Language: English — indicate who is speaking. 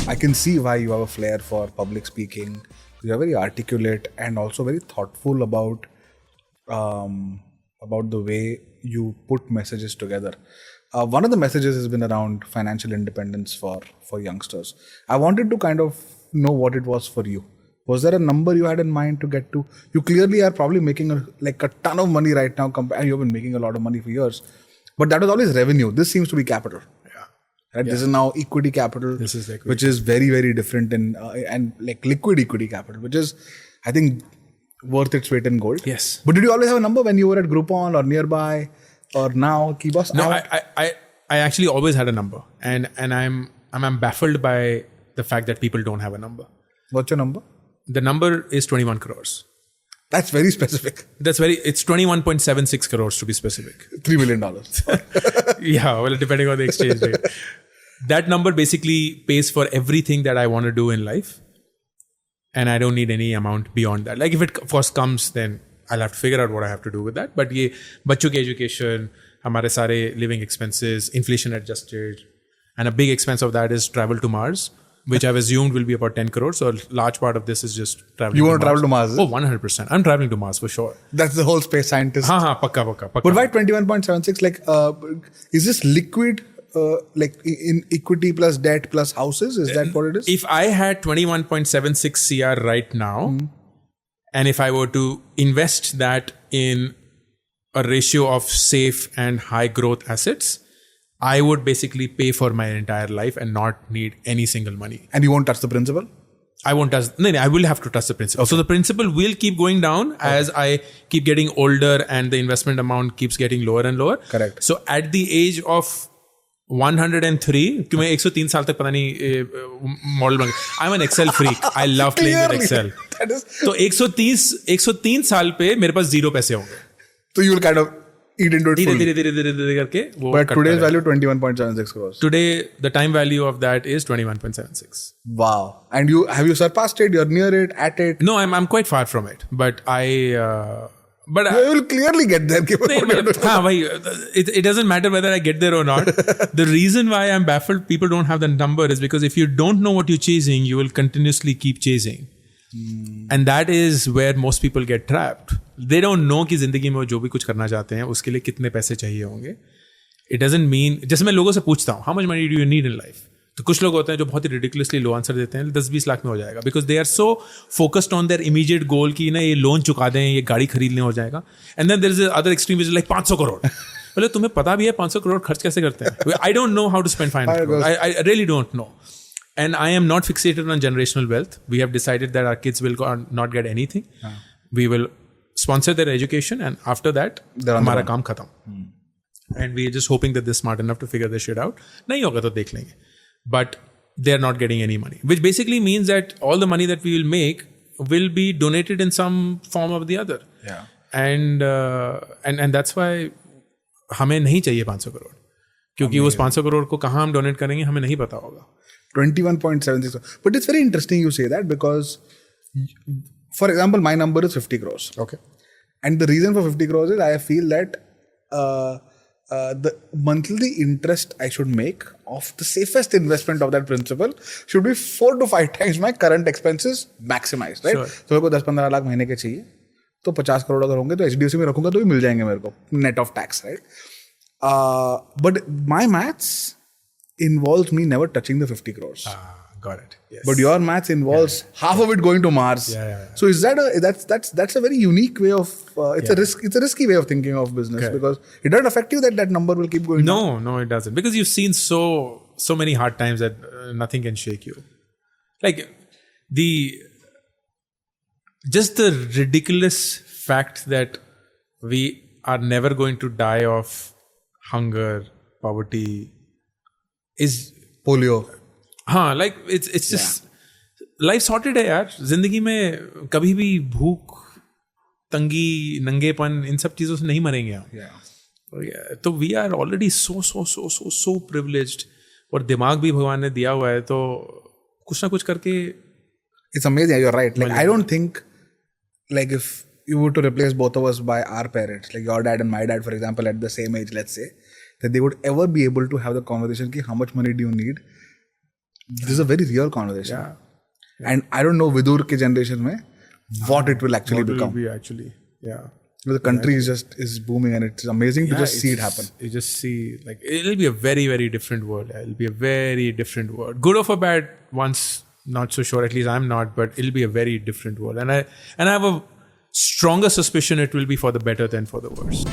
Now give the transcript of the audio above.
Speaker 1: I can see why you have a flair for public speaking. You are very articulate and also very thoughtful about the way you put messages together. One of the messages has been around financial independence for youngsters. I wanted to kind of know what it was for you. Was there a number you had in mind to get to? You clearly are probably making a ton of money right now. You've been making a lot of money for years. But that was always revenue. This seems to be capital. Right? Yeah. This is now equity capital, which is very, very different and like liquid equity capital, which is, I think, worth its weight in gold.
Speaker 2: Yes.
Speaker 1: But did you always have a number when you were at Groupon or nearby or now? Keyboss?
Speaker 2: No, I actually always had a number, and I'm baffled by the fact that people don't have a number.
Speaker 1: What's your number?
Speaker 2: The number is 21 crores.
Speaker 1: That's very specific.
Speaker 2: It's 21.76 crores to be specific.
Speaker 1: $3 million.
Speaker 2: Yeah, well, depending on the exchange rate. That number basically pays for everything that I want to do in life. And I don't need any amount beyond that. Like if it first comes, then I'll have to figure out what I have to do with that. But ye bachcho ki education, hamare sare living expenses, inflation adjusted. And a big expense of that is travel to Mars, which I've assumed will be about 10 crores. So a large part of this is just traveling to Mars.
Speaker 1: You want to travel to Mars?
Speaker 2: Oh, 100%. I'm traveling to Mars for sure.
Speaker 1: That's the whole space scientist.
Speaker 2: Pakka.
Speaker 1: But why 21.76? Like, is this liquid, like in equity plus debt plus houses? Is that what it is?
Speaker 2: If I had 21.76 CR right now, and if I were to invest that in a ratio of safe and high growth assets, I would basically pay for my entire life and not need any single money.
Speaker 1: And you won't touch the principal?
Speaker 2: I won't touch. No, I will have to touch the principal. Okay. So the principal will keep going down as I keep getting older and the investment amount keeps getting lower and lower.
Speaker 1: Correct.
Speaker 2: So at the age of 103, क्यों मैं 103 साल तक पता नहीं model बन गया. I'm an Excel freak. I love playing with Excel. तो 103 साल पे मेरे पास 0 पैसे होंगे.
Speaker 1: So you will kind of eat into it fully.
Speaker 2: धीरे करके वो.
Speaker 1: But today's value 21.76 crores.
Speaker 2: Today the time value of that is 21.76.
Speaker 1: Wow. And have you surpassed it? You're near it, at it?
Speaker 2: No, I'm quite far from it. But you
Speaker 1: will clearly get there.
Speaker 2: It doesn't matter whether I get there or not. The reason why I'm baffled people don't have the number is because if you don't know what you're chasing, you will continuously keep chasing. And that is where most people get trapped. They don't know कि जिंदगी में वो जो भी कुछ करना चाहते हैं उसके लिए कितने पैसे चाहिए होंगे. It doesn't mean, जैसे मैं लोगों से पूछता हूँ, how much money do you need in life? तो कुछ लोग होते हैं जो बहुत ही ridiculously low answer देते हैं, 10-20 लाख में हो जाएगा. Because they are so focused on their immediate goal कि ना ये लोन चुका दें, ये गाड़ी खरीद लें हो जाएगा. And then there is the other extreme which is like 500 crore. बोले तुम्हें पता भी है 500 करोड़ खर्च कैसे करते हैं? I don't know how to spend 500 crore. I really don't know. And I am not fixated on generational wealth. We have decided that our kids will not get anything. We will sponsor their education and after that, हमारा काम खत्म. And we are just hoping that they're smart enough to figure this shit out. नहीं होगा तो देख लेंगे. But they're not getting any money. Which basically means that all the money that we will make will be donated in some form or the other.
Speaker 1: Yeah.
Speaker 2: And that's why हमें नहीं चाहिए 500 करोड़. क्योंकि उस 500 करोड़ को कहाँ हम डोनेट करेंगे हमें नहीं पता होगा.
Speaker 1: 21.76. But it's very interesting you say that because, for example, my number is 50 crores.
Speaker 2: Okay.
Speaker 1: And the reason for 50 crores is I feel that the monthly interest I should make of the safest investment of that principal should be 4 to 5 times my current expenses maximized, right?
Speaker 2: Sure.
Speaker 1: So, मेरे को 10-15 लाख महीने के चाहिए तो 50 करोड़ अगर होंगे तो HDFC में रखूंगा तो भी मिल जाएंगे मेरे को net of tax, right? But my maths involves me never touching the 50 crores.
Speaker 2: Got it. Yes.
Speaker 1: But your maths involves half of it going to Mars. So is that that's a very unique way of it's a risky way of thinking of business because it doesn't affect you that number will keep going down.
Speaker 2: No, it doesn't. Because you've seen so many hard times that nothing can shake you. Like just the ridiculous fact that we are never going to die of hunger, poverty is
Speaker 1: polio.
Speaker 2: हाँ, like it's just life sorted है यार. जिंदगी में कभी भी भूख, तंगी, नंगेपन इन सब चीजों से नहीं मरेंगे हम. तो we are already so privileged. और दिमाग भी भगवान ने दिया हुआ है तो कुछ ना कुछ करके.
Speaker 1: It's amazing. You're right. Like I don't think like if you were to replace both of us by our parents, like your dad and my dad, for example, at the same age, let's say, that they would ever be able to have the conversation ki how much money do you need? This is a very real conversation.
Speaker 2: Yeah.
Speaker 1: And I don't know Vidur ke generation mein what it will actually
Speaker 2: What will
Speaker 1: become.
Speaker 2: be actually, yeah.
Speaker 1: The country is booming, and it's amazing to just see it happen.
Speaker 2: You just see, like, it'll be a very, very different world. It'll be a very different world. Good or for bad, once, not so sure, at least I'm not, but it'll be a very different world. And I have a stronger suspicion it will be for the better than for the worse.